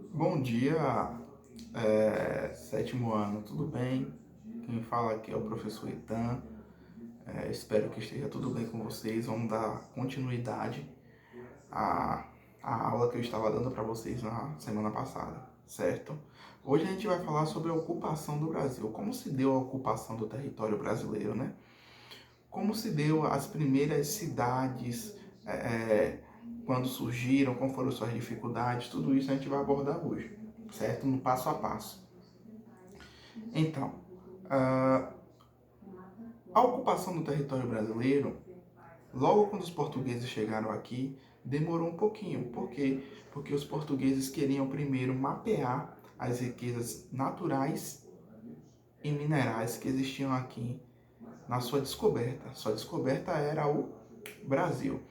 Bom dia, sétimo ano, tudo bem? Quem fala aqui é o professor Itan. Espero que esteja tudo bem com vocês. Vamos dar continuidade à, à aula que eu estava dando para vocês na semana passada, certo? Hoje a gente vai falar sobre a ocupação do Brasil. Como se deu a ocupação do território brasileiro, né? Como se deu as primeiras cidades, quando surgiram, como foram suas dificuldades, tudo isso a gente vai abordar hoje, certo? No passo a passo. Então, a ocupação do território brasileiro, logo quando os portugueses chegaram aqui, demorou um pouquinho. Por quê? Porque os portugueses queriam primeiro mapear as riquezas naturais e minerais que existiam aqui na sua descoberta. Sua descoberta era o Brasil.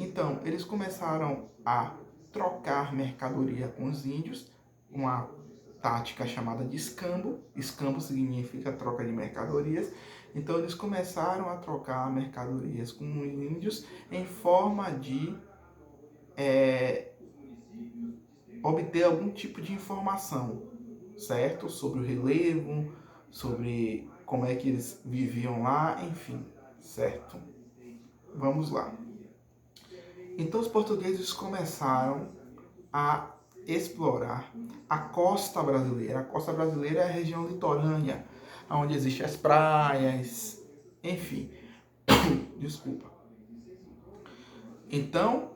Então, eles começaram a trocar mercadoria com os índios, uma tática chamada de escambo. Escambo significa troca de mercadorias. Então, eles começaram a trocar mercadorias com os índios em forma de obter algum tipo de informação, certo? Sobre o relevo, sobre como é que eles viviam lá, enfim, certo? Vamos lá. Então os portugueses começaram a explorar a costa brasileira. A costa brasileira é a região litorânea, onde existem as praias, enfim. Desculpa. Então,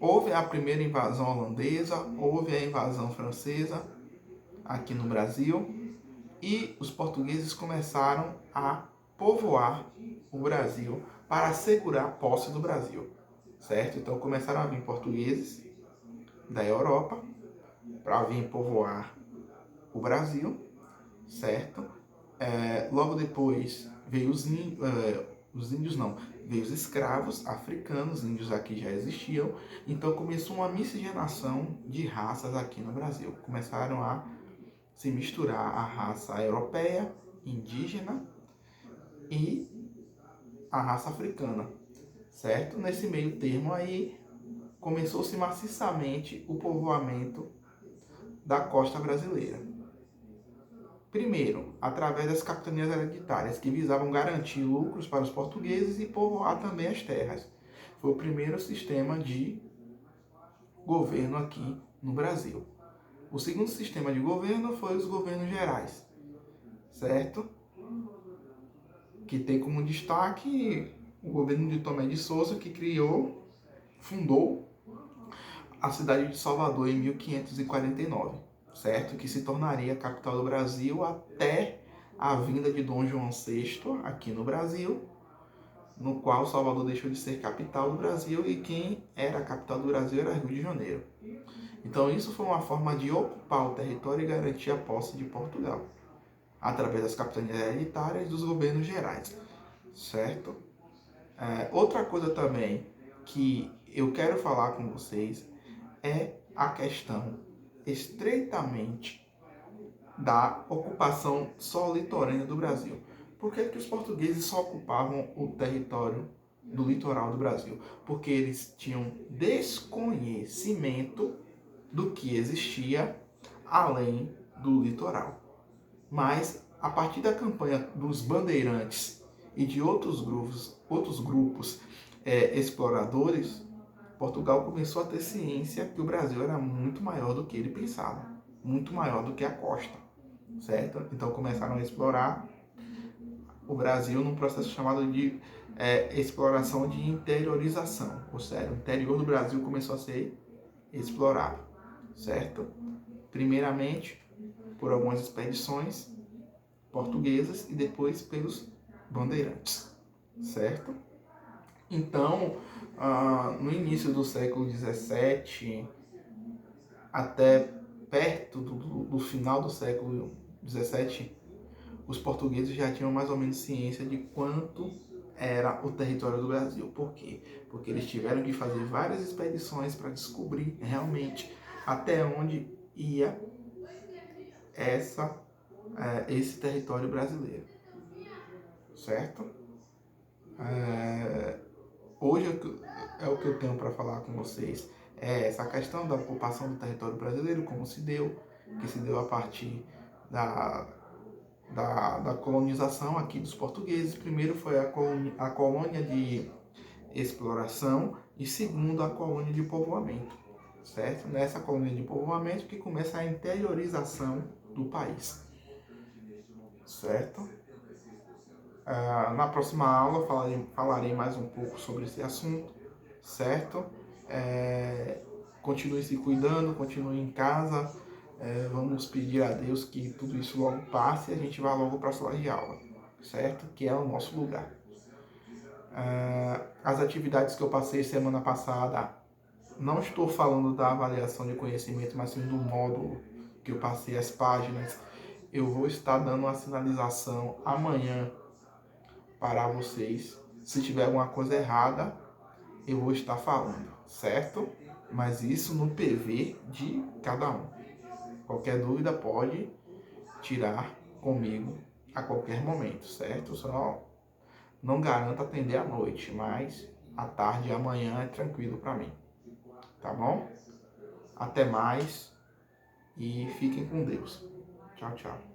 houve a primeira invasão holandesa, houve a invasão francesa aqui no Brasil e os portugueses começaram a povoar o Brasil para assegurar a posse do Brasil, certo? Então começaram a vir portugueses da Europa para vir povoar o Brasil, certo? Logo depois veio os índios não, veio os escravos africanos, índios aqui já existiam, então começou uma miscigenação de raças aqui no Brasil. Começaram a se misturar a raça europeia, indígena e a raça africana, certo? Nesse meio termo aí começou-se maciçamente o povoamento da costa brasileira. Primeiro, através das capitanias hereditárias, que visavam garantir lucros para os portugueses e povoar também as terras. Foi o primeiro sistema de governo aqui no Brasil. O segundo sistema de governo foi os governos gerais, certo? Que tem como destaque o governo de Tomé de Souza, que fundou a cidade de Salvador em 1549, certo? Que se tornaria a capital do Brasil até a vinda de Dom João VI aqui no Brasil, no qual Salvador deixou de ser capital do Brasil e quem era a capital do Brasil era Rio de Janeiro. Então isso foi uma forma de ocupar o território e garantir a posse de Portugal, através das capitanias hereditárias e dos governos gerais, certo? Outra coisa também que eu quero falar com vocês é a questão estreitamente da ocupação só litorânea do Brasil. Por que, que os portugueses só ocupavam o território do litoral do Brasil? Porque eles tinham desconhecimento do que existia além do litoral. Mas, a partir da campanha dos bandeirantes e de outros grupos exploradores, Portugal começou a ter ciência que o Brasil era muito maior do que ele pensava, muito maior do que a costa, certo? Então começaram a explorar o Brasil num processo chamado de exploração de interiorização, ou seja, o interior do Brasil começou a ser explorado, certo? Primeiramente por algumas expedições portuguesas e depois pelos bandeirantes, certo? Então, no início do século XVII até perto do final do século XVII, os portugueses já tinham mais ou menos ciência de quanto era o território do Brasil. Por quê? Porque eles tiveram que fazer várias expedições para descobrir realmente até onde ia esse território brasileiro, certo? Hoje é o que eu tenho para falar com vocês. é essa questão da ocupação do território brasileiro, como se deu, que se deu a partir da, da colonização aqui dos portugueses. Primeiro foi a colônia de exploração e segundo a colônia de povoamento, certo? Nessa colônia de povoamento que começa a interiorização do país, certo? Na próxima aula falarei mais um pouco sobre esse assunto, certo? Continue se cuidando, continue em casa. Vamos pedir a Deus que tudo isso logo passe e a gente vá logo para a sala de aula, certo? Que é o nosso lugar. As atividades que eu passei semana passada, não estou falando da avaliação de conhecimento, mas sim do módulo que eu passei as páginas. Eu vou estar dando uma sinalização amanhã para vocês. Se tiver alguma coisa errada, eu vou estar falando, certo? Mas isso no PV de cada um. Qualquer dúvida pode tirar comigo a qualquer momento, certo? Só não garanto atender à noite, mas à tarde e amanhã é tranquilo para mim, tá bom? Até mais e fiquem com Deus. Tchau, tchau.